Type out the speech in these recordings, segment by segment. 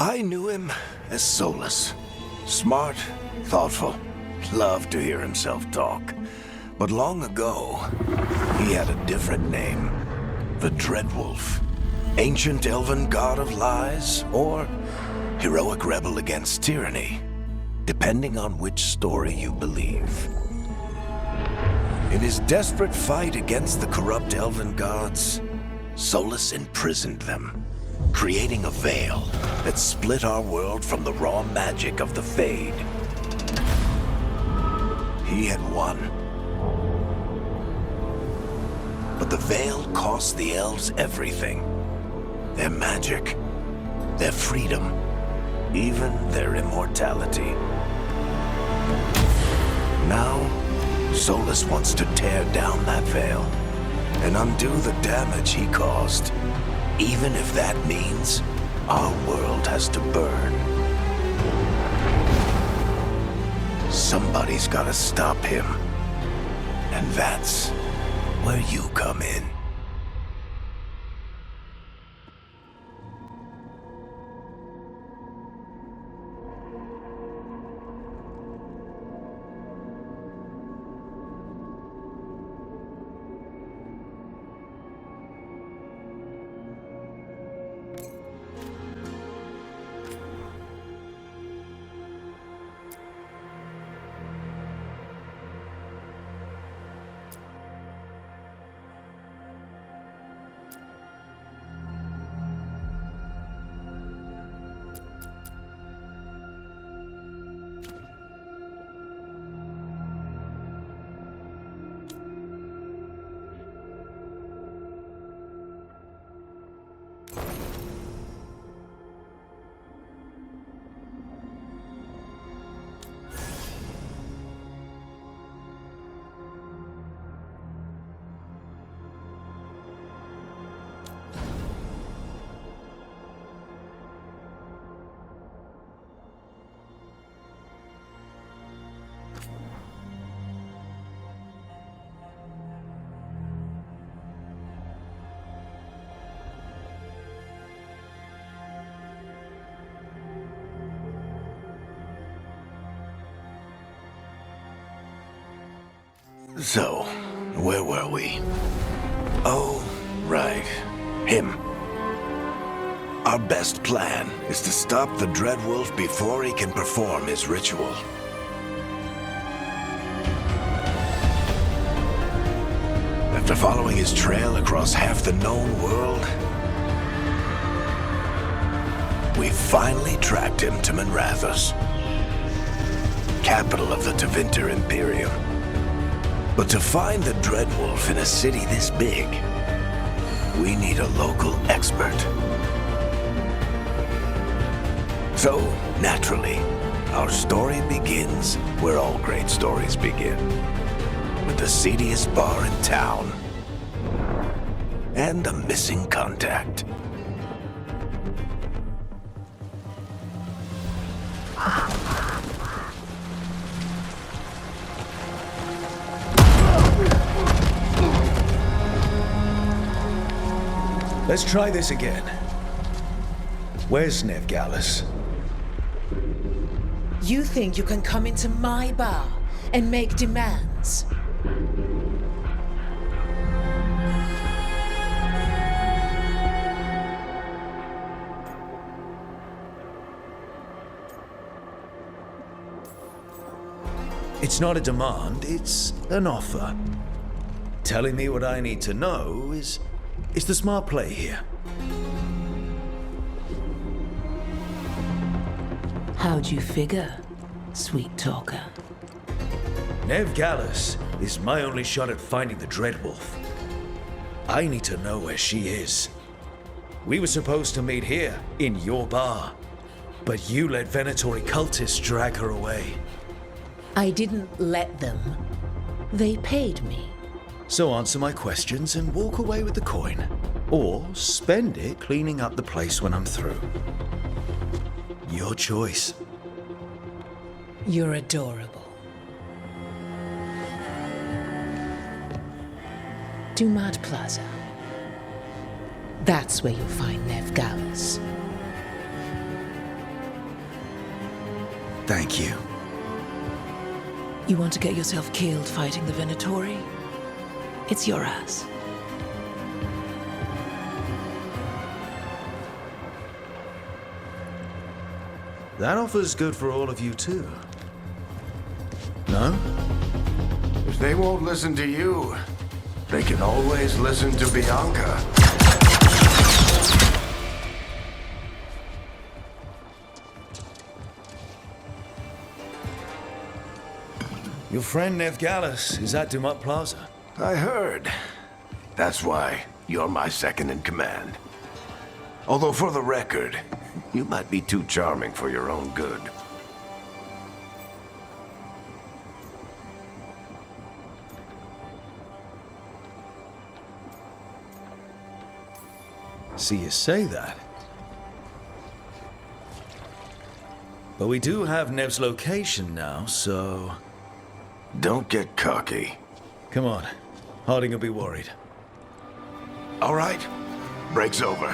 I knew him as Solus. Smart, thoughtful, loved to hear himself talk. But long ago, he had a different name. The Dreadwolf. Ancient elven god of lies, or heroic rebel against tyranny, depending on which story you believe. In his desperate fight against the corrupt elven gods, Solus imprisoned them, creating a veil that split our world from the raw magic of the Fade. He had won. But the veil cost the elves everything. Their magic, their freedom, even their immortality. Now, Solus wants to tear down that veil and undo the damage he caused, even if that means our world has to burn. Somebody's gotta stop him, and that's where you come in. So, where were we? Oh, right. Him. Our best plan is to stop the Dreadwolf before he can perform his ritual. After following his trail across half the known world, we finally tracked him to Manrathus, capital of the Tevinter Imperium. But to find the Dreadwolf in a city this big, we need a local expert. So, naturally, our story begins where all great stories begin. With the seediest bar in town. And a missing contact. Let's try this again. Where's Veilguard? You think you can come into my bar and make demands? It's not a demand, it's an offer. Telling me what I need to know is the smart play here. How'd you figure, sweet talker? Veilguard is my only shot at finding the Dreadwolf. I need to know where she is. We were supposed to meet here, in your bar. But you let Venatori cultists drag her away. I didn't let them. They paid me. So answer my questions and walk away with the coin. Or spend it cleaning up the place when I'm through. Your choice. You're adorable. Dumat Plaza. That's where you'll find Veilguard. Thank you. You want to get yourself killed fighting the Venatori? It's your ass. That offer's good for all of you too. No? If they won't listen to you, they can always listen to Bianca. Your friend Nev Gallus is at Dumont Plaza. I heard. That's why you're my second in command. Although for the record, you might be too charming for your own good. See you say that. But we do have Nev's location now, so... Don't get cocky. Come on. Harding will be worried. All right. Break's over.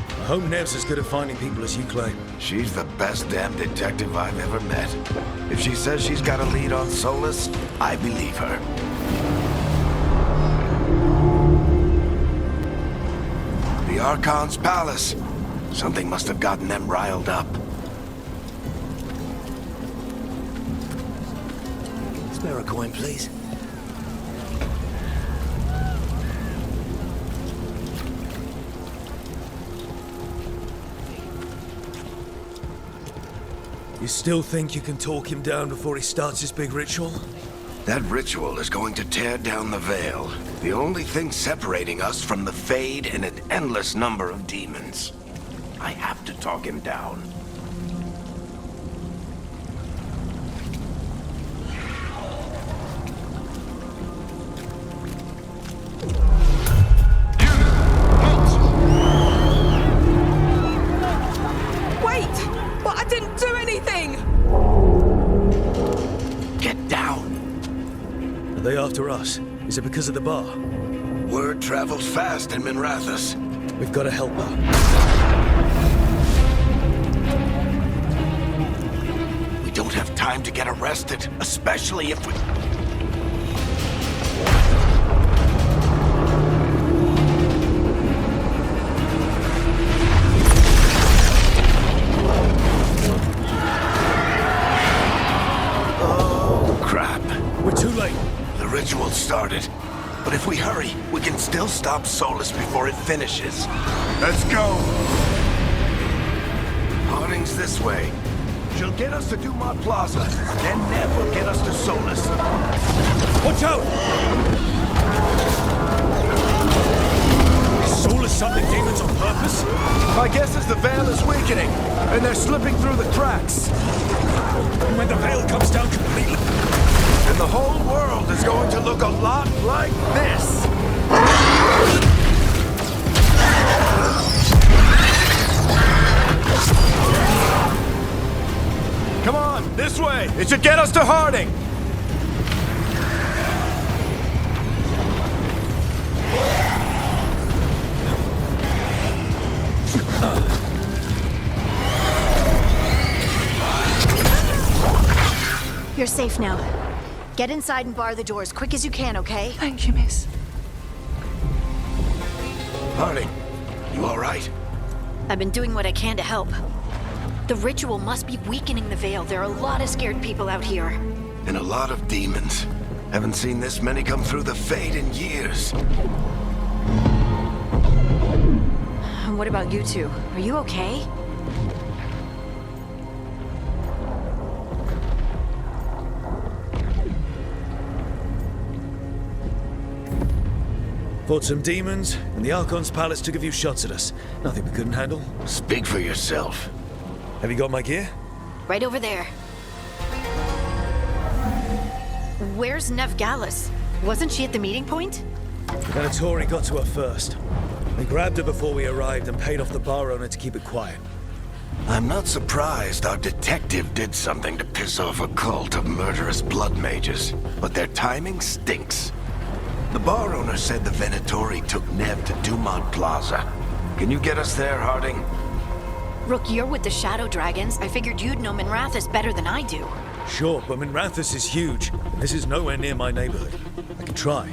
I hope Nev's as good at finding people as you claim. She's the best damn detective I've ever met. If she says she's got a lead on Solus, I believe her. The Archon's palace. Something must have gotten them riled up. Spare a coin, please. You still think you can talk him down before he starts his big ritual? That ritual is going to tear down the Veil. The only thing separating us from the Fade and an endless number of demons. I have to talk him down. Wait! But I didn't do anything! Get down! Are they after us? Is it because of the bar? Word travels fast in Minrathous. We've got to help her. We don't have time to get arrested, especially if we... Oh, crap. We're too late. The ritual started. But if we hurry, we can still stop Solus before it finishes. Let's go! Harding's this way. She'll get us to Dumont Plaza, then Nev will get us to Solus. Watch out! Is Solus summoning demons on purpose? My guess is the Veil is weakening, and they're slipping through the cracks. And when the Veil comes down completely... And the whole world is going to look a lot like this. Come on, this way! It should get us to Harding! You're safe now. Get inside and bar the door as quick as you can, okay? Thank you, miss. Harding, you all right? I've been doing what I can to help. The ritual must be weakening the Veil. There are a lot of scared people out here. And a lot of demons. Haven't seen this many come through the Fade in years. What about you two? Are you okay? Fought some demons, and the Archon's palace took a few shots at us. Nothing we couldn't handle. Speak for yourself. Have you got my gear? Right over there. Where's Nev Gallus? Wasn't she at the meeting point? The Venatori got to her first. They grabbed her before we arrived and paid off the bar owner to keep it quiet. I'm not surprised our detective did something to piss off a cult of murderous blood mages, but their timing stinks. The bar owner said the Venatori took Nev to Dumont Plaza. Can you get us there, Harding? Rook, you're with the Shadow Dragons. I figured you'd know Minrathous better than I do. Sure, but Minrathous is huge, and this is nowhere near my neighborhood. I can try.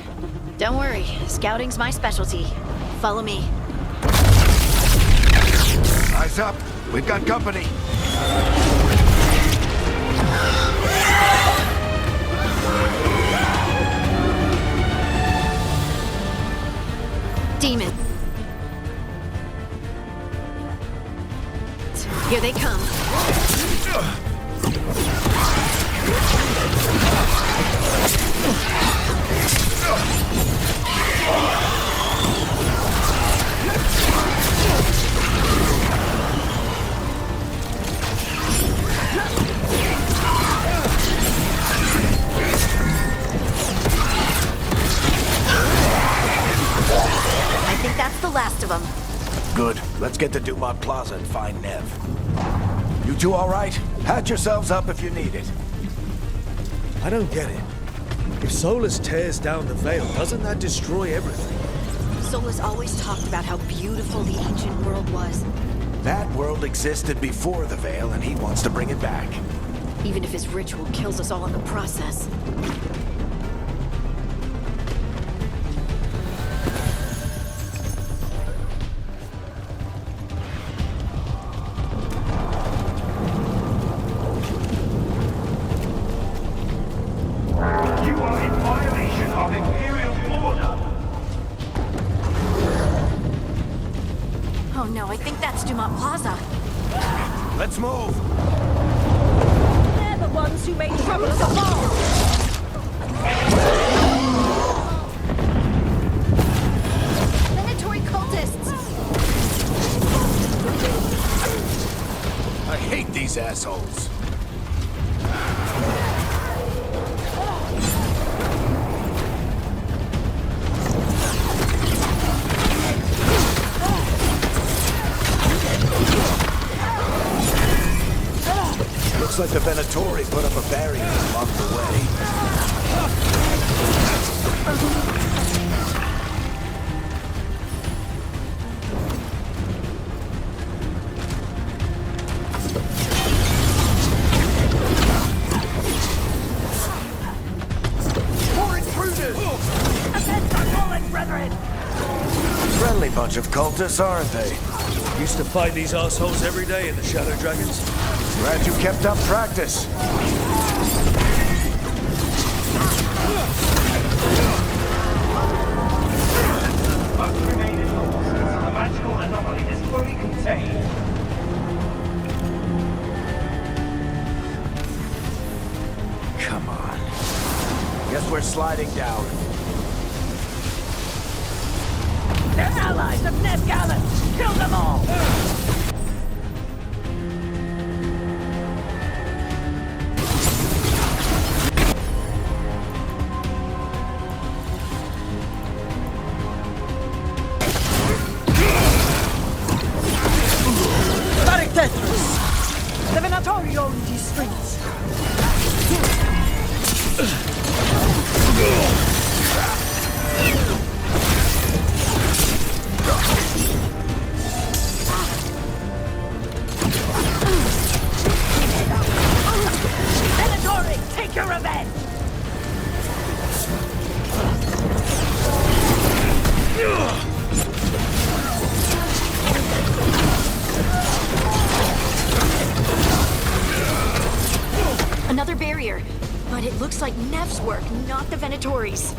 Don't worry, scouting's my specialty. Follow me. Eyes up. We've got company. Demon. Here they come. I think that's the last of them. Good. Let's get to Dumont Plaza and find Nev. You two all right? Patch yourselves up if you need it. I don't get it. If Solus tears down the Veil, doesn't that destroy everything? Solus always talked about how beautiful the ancient world was. That world existed before the Veil, and he wants to bring it back. Even if his ritual kills us all in the process. You are in violation of Imperial order. Oh no, I think that's Dumont Plaza. Let's move! They're the ones who made trouble at the bar. Venatori cultists! I hate these assholes. Looks like the Venatori put up a barrier and blocked the way. More intruders! Against our fallen brethren! Friendly bunch of cultists, aren't they? Used to fight these assholes every day in the Shadow Dragons. Glad you kept up practice. Must remain in order until the magical anomaly is fully contained. Come on. Guess we're sliding down. They're allies of Ned Gallant! Kill them all! The Venatori own these streets. Venatori, take your revenge! Another barrier. But it looks like Nev's work, not the Venatori's.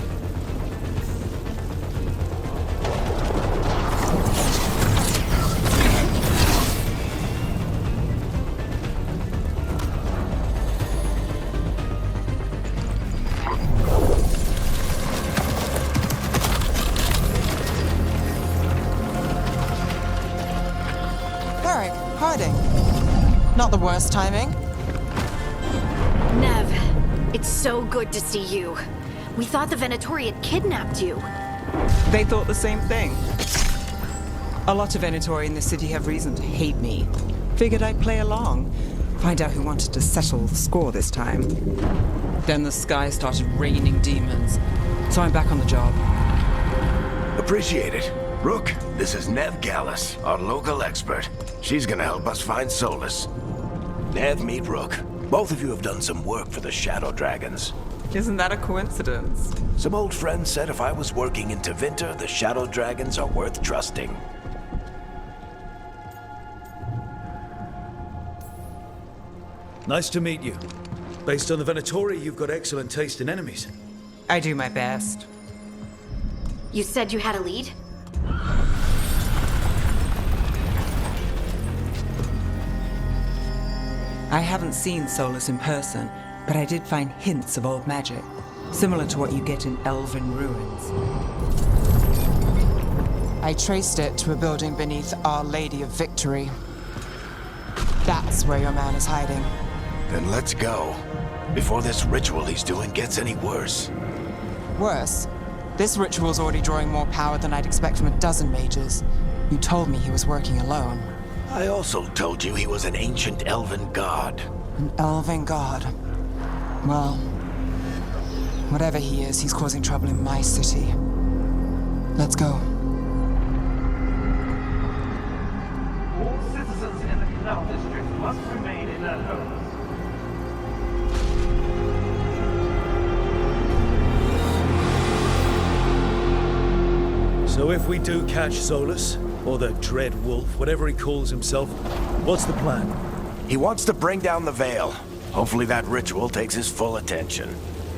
Eric, Harding. Not the worst timing. Nev, it's so good to see you. We thought the Venatori had kidnapped you. They thought the same thing. A lot of Venatori in the city have reason to hate me. Figured I'd play along. Find out who wanted to settle the score this time. Then the sky started raining demons. so I'm back on the job. Appreciate it. Rook, this is Nev Gallus, our local expert. She's gonna help us find Solus. Nev, meet Rook. Both of you have done some work for the Shadow Dragons. Isn't that a coincidence? Some old friends said if I was working in Tevinter, the Shadow Dragons are worth trusting. Nice to meet you. Based on the Venatori, you've got excellent taste in enemies. I do my best. You said you had a lead? I haven't seen Solus in person, but I did find hints of old magic, similar to what you get in elven ruins. I traced it to a building beneath Our Lady of Victory. That's where your man is hiding. Then let's go. Before this ritual he's doing gets any worse. Worse, this ritual's already drawing more power than I'd expect from a dozen mages. You told me he was working alone. I also told you he was an ancient elven god. An elven god. Well, whatever he is, he's causing trouble in my city. Let's go. All citizens in the Canal District must remain in their homes. So if we do catch Solus, or the Dread Wolf, whatever he calls himself, what's the plan? He wants to bring down the Veil. Hopefully that ritual takes his full attention.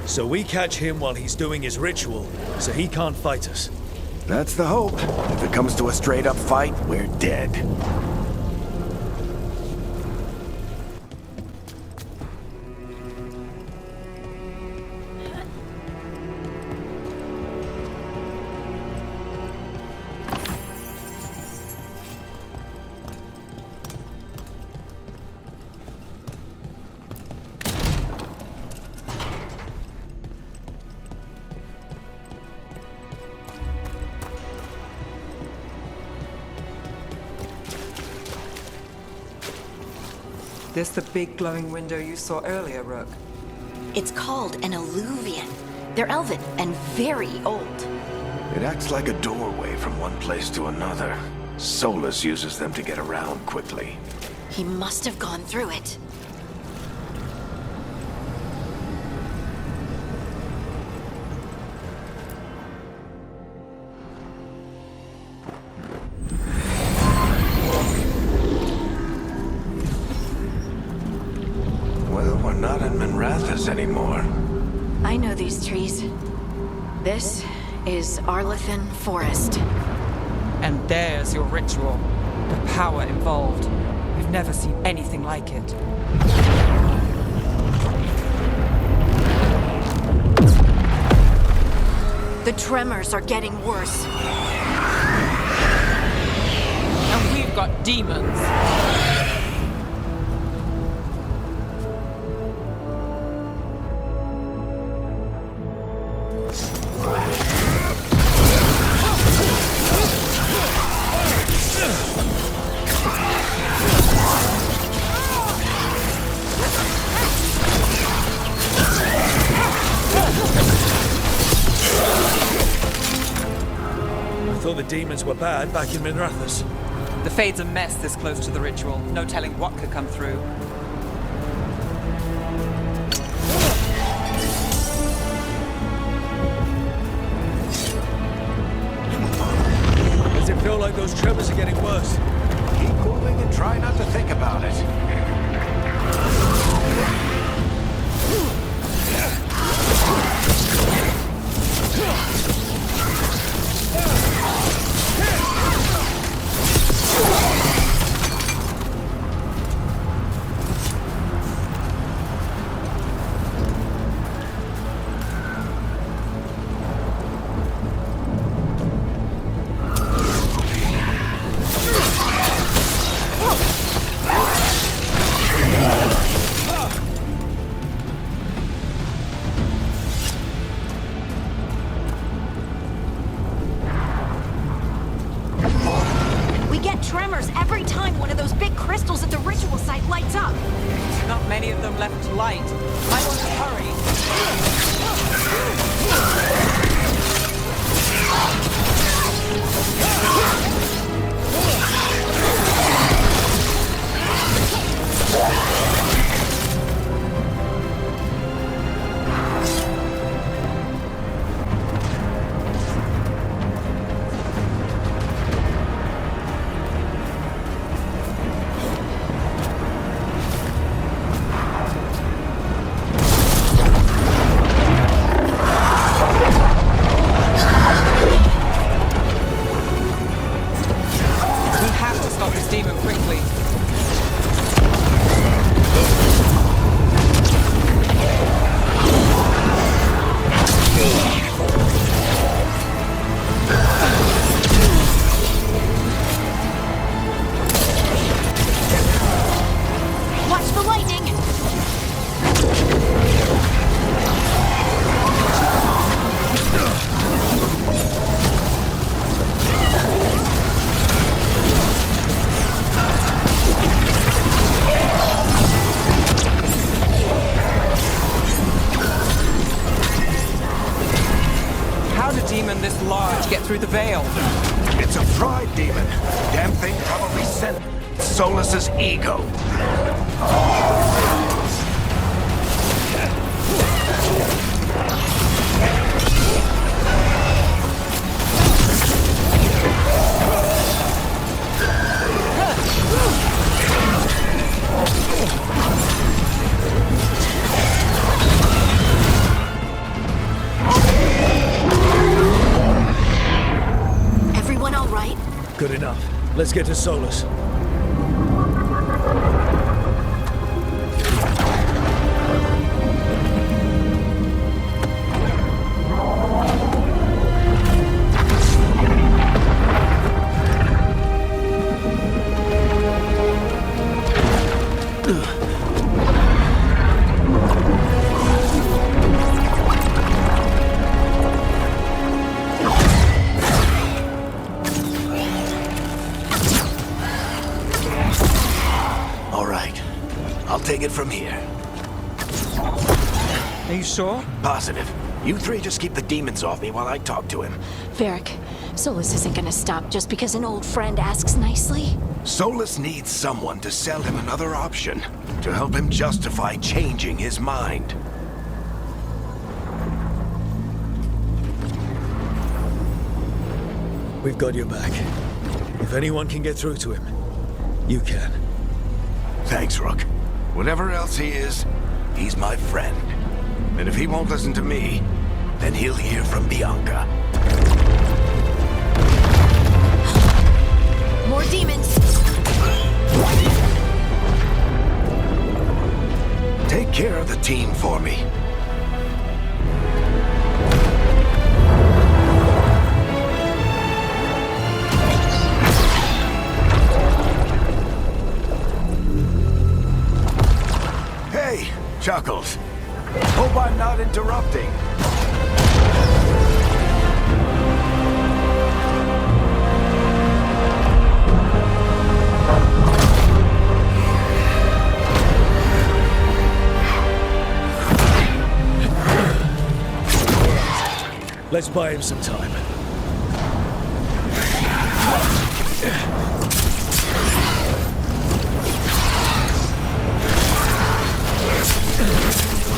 So we catch him while he's doing his ritual, so he can't fight us. That's the hope. If it comes to a straight-up fight, we're dead. This the big glowing window you saw earlier, Rook? It's called an alluvian. They're elven and very old. It acts like a doorway from one place to another. Solus uses them to get around quickly. He must have gone through it. Well, we're not in Minrathous anymore. I know these trees. This is Arlethan Forest. And there's your ritual. The power involved. We've never seen anything like it. The tremors are getting worse. And we've got demons. I thought the demons were bad back in Minrathous. The Fade's a mess this close to the ritual. No telling what could come through. Does it feel like those tremors are getting worse? Keep moving and try not to think about it. Tremors every time one of those big crystals at the ritual site lights up. Not many of them left to light. I want to hurry. through the veil. It's a pride demon. Damn thing probably sent Solus's ego. Everyone all right? Good enough. Let's get to Solus. All right. I'll take it from here. Are you sure? Positive. You three just keep the demons off me while I talk to him. Varric, Solus isn't gonna stop just because an old friend asks nicely. Solus needs someone to sell him another option, to help him justify changing his mind. We've got your back. If anyone can get through to him, you can. Thanks, Rook. Whatever else he is, he's my friend. And if he won't listen to me, then he'll hear from Bianca. More demons! Take care of the team for me. Hey, Chuckles. Hope I'm not interrupting. Let's buy him some time.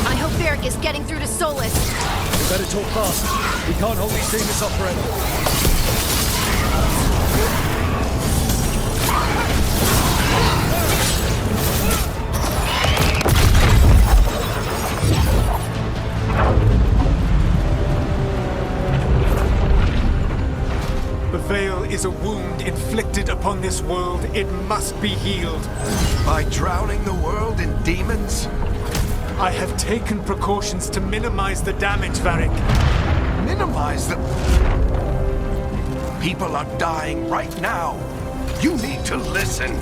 I hope Varric is getting through to Solus. We better talk fast. We can't hold these demons up forever. The Veil is a wound inflicted upon this world. It must be healed. By drowning the world in demons? I have taken precautions to minimize the damage, Varric. Minimize the... People are dying right now. You need to listen.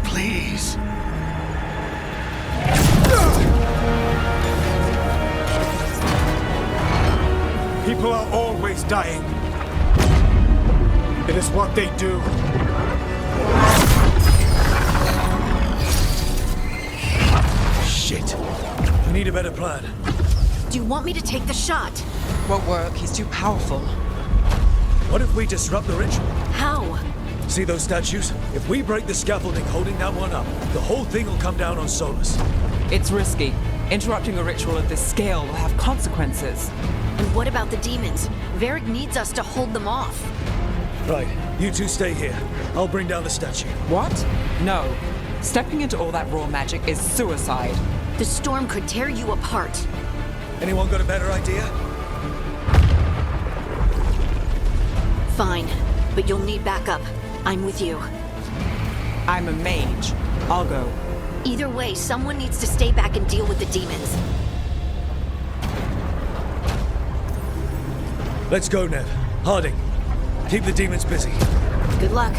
Please. People are always dying. It is what they do. Shit. We need a better plan. Do you want me to take the shot? Won't work. He's too powerful. What if we disrupt the ritual? How? See those statues? If we break the scaffolding holding that one up, the whole thing will come down on Solus. It's risky. Interrupting a ritual of this scale will have consequences. And what about the demons? Varric needs us to hold them off. Right, you two stay here. I'll bring down the statue. What? No. Stepping into all that raw magic is suicide. The storm could tear you apart. Anyone got a better idea? Fine, but you'll need backup. I'm with you. I'm a mage. I'll go. Either way, someone needs to stay back and deal with the demons. Let's go, Nev. Harding, keep the demons busy. Good luck.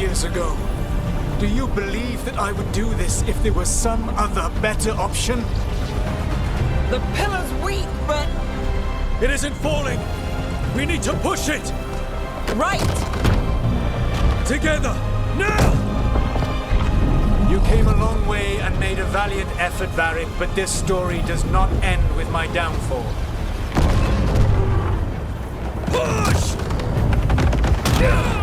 years ago. Do you believe that I would do this if there was some other better option? The pillar's weak, but... It isn't falling! We need to push it! Right! Together! Now! You came a long way and made a valiant effort, Varric, but this story does not end with my downfall. Push! Let's go!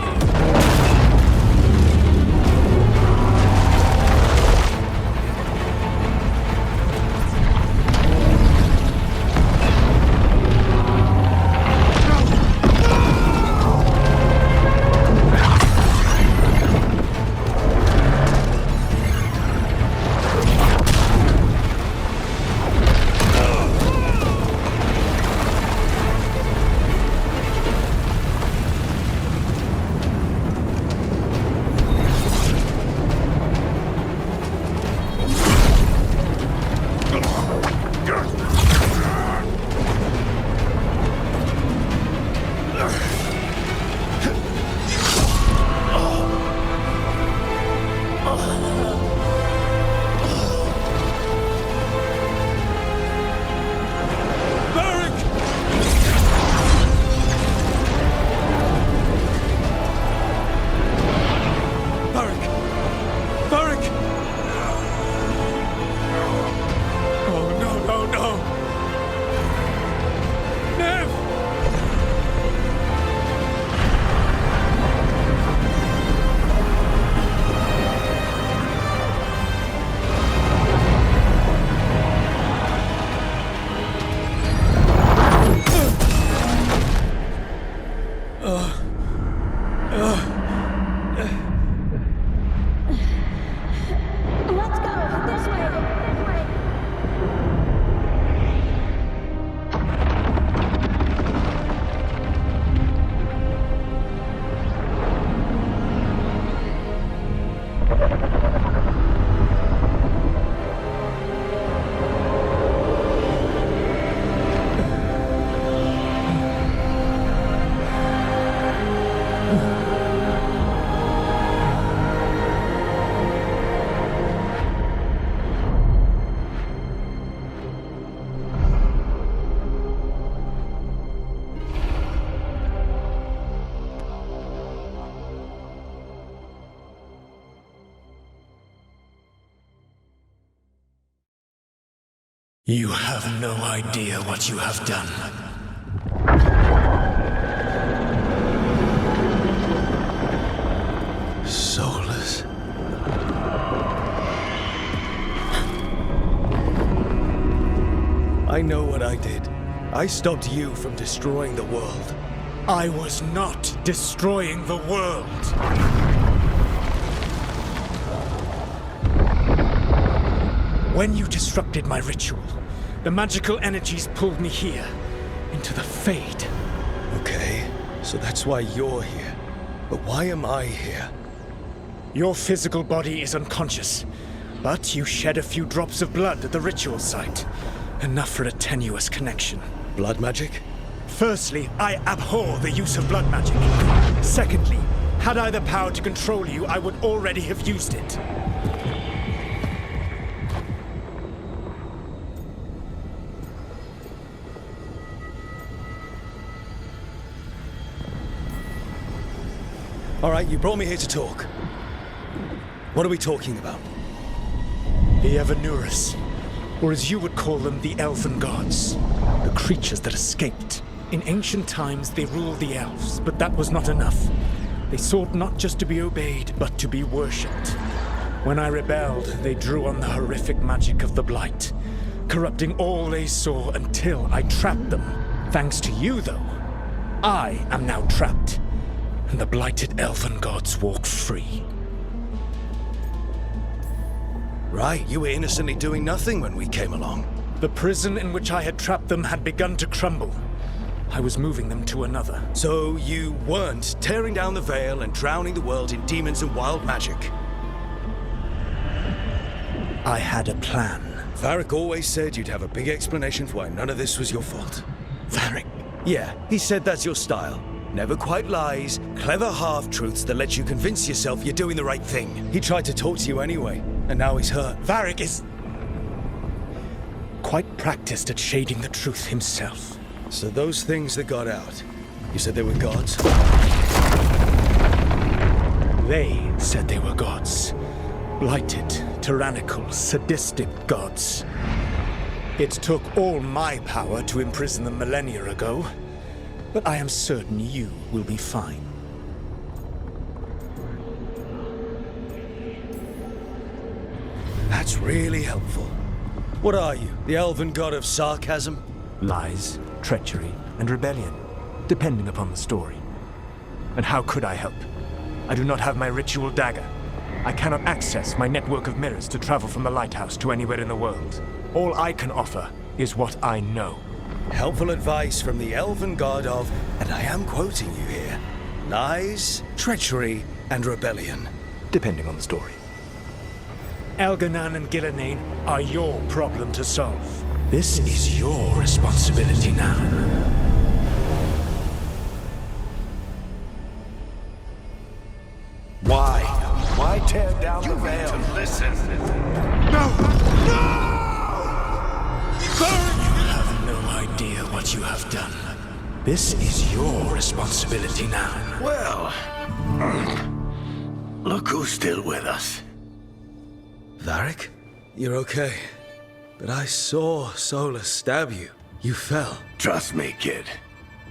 This way! You have no idea what you have done. Soulless. I know what I did. I stopped you from destroying the world. I was not destroying the world. When you disrupted my ritual, the magical energies pulled me here, into the Fade. Okay, so that's why you're here. But why am I here? Your physical body is unconscious, but you shed a few drops of blood at the ritual site. Enough for a tenuous connection. Blood magic? Firstly, I abhor the use of blood magic. Secondly, had I the power to control you, I would already have used it. All right, you brought me here to talk. What are we talking about? The Evanurus, or as you would call them, the Elven Gods. The creatures that escaped. In ancient times, they ruled the elves, but that was not enough. They sought not just to be obeyed, but to be worshipped. When I rebelled, they drew on the horrific magic of the Blight, corrupting all they saw until I trapped them. Thanks to you, though, I am now trapped, and the blighted Elven Gods walk free. Right, you were innocently doing nothing when we came along. The prison in which I had trapped them had begun to crumble. I was moving them to another. So you weren't tearing down the Veil and drowning the world in demons and wild magic? I had a plan. Varric always said you'd have a big explanation for why none of this was your fault. Varric. Yeah, he said that's your style. Never quite lies, clever half-truths that let you convince yourself you're doing the right thing. He tried to talk to you anyway, and now he's hurt. Varric is quite practiced at shading the truth himself. So those things that got out, you said they were gods? They said they were gods. Blighted, tyrannical, sadistic gods. It took all my power to imprison them millennia ago, but I am certain you will be fine. That's really helpful. What are you, the elven god of sarcasm? Lies, treachery, and rebellion, depending upon the story. And how could I help? I do not have my ritual dagger. I cannot access my network of mirrors to travel from the lighthouse to anywhere in the world. All I can offer is what I know. Helpful advice from the elven god of, and I am quoting you here, lies, treachery, and rebellion. Depending on the story. Elganan and Gillenane are your problem to solve. This is your responsibility now. Why? Why tear down the veil? Listen. No! No! You have no idea what you have done. This is your responsibility now. Well, look who's still with us. Varric? You're okay. But I saw Solus stab you. You fell. Trust me, kid.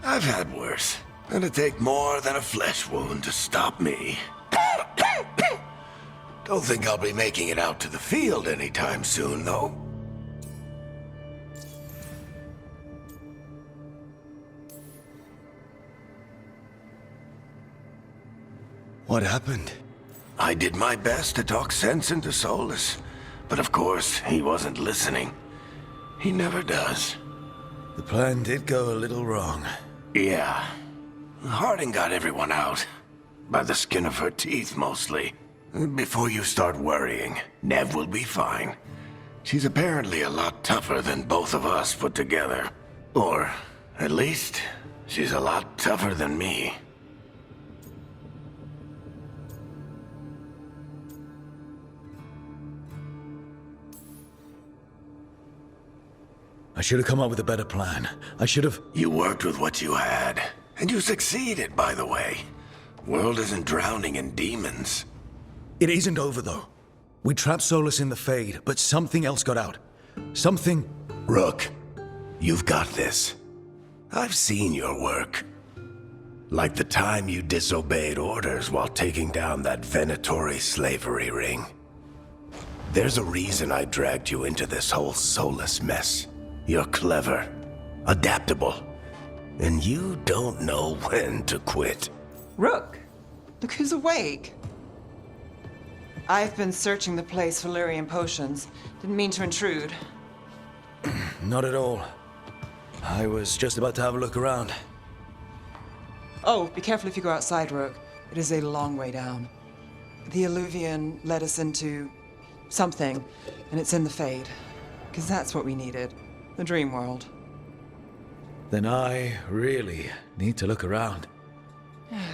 I've had worse. It'll take more than a flesh wound to stop me. Don't think I'll be making it out to the field anytime soon, though. What happened? I did my best to talk sense into Solus, but of course, he wasn't listening. He never does. The plan did go a little wrong. Yeah. Harding got everyone out. By the skin of her teeth, mostly. Before you start worrying, Nev will be fine. She's apparently a lot tougher than both of us put together. Or, at least, she's a lot tougher than me. I should have come up with a better plan. I should have... You worked with what you had. And you succeeded, by the way. World isn't drowning in demons. It isn't over, though. We trapped Solus in the Fade, but something else got out. Something... Rook, you've got this. I've seen your work. Like the time you disobeyed orders while taking down that Venatori slavery ring. There's a reason I dragged you into this whole Solus mess. You're clever, adaptable, and you don't know when to quit. Rook, look who's awake. I've been searching the place for Lyrian potions. Didn't mean to intrude. Not at all. I was just about to have a look around. Oh, be careful if you go outside, Rook. It is a long way down. The Illuvian led us into something, and it's in the Fade. Because that's what we needed. The dream world. Then I really need to look around.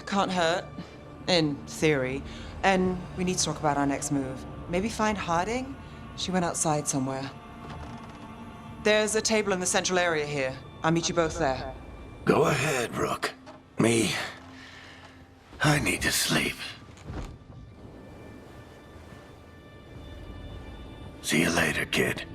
Can't hurt. In theory. And we need to talk about our next move. Maybe find Harding? She went outside somewhere. There's a table in the central area here. I'll meet you both there. Go ahead, Rook. Me, I need to sleep. See you later, kid.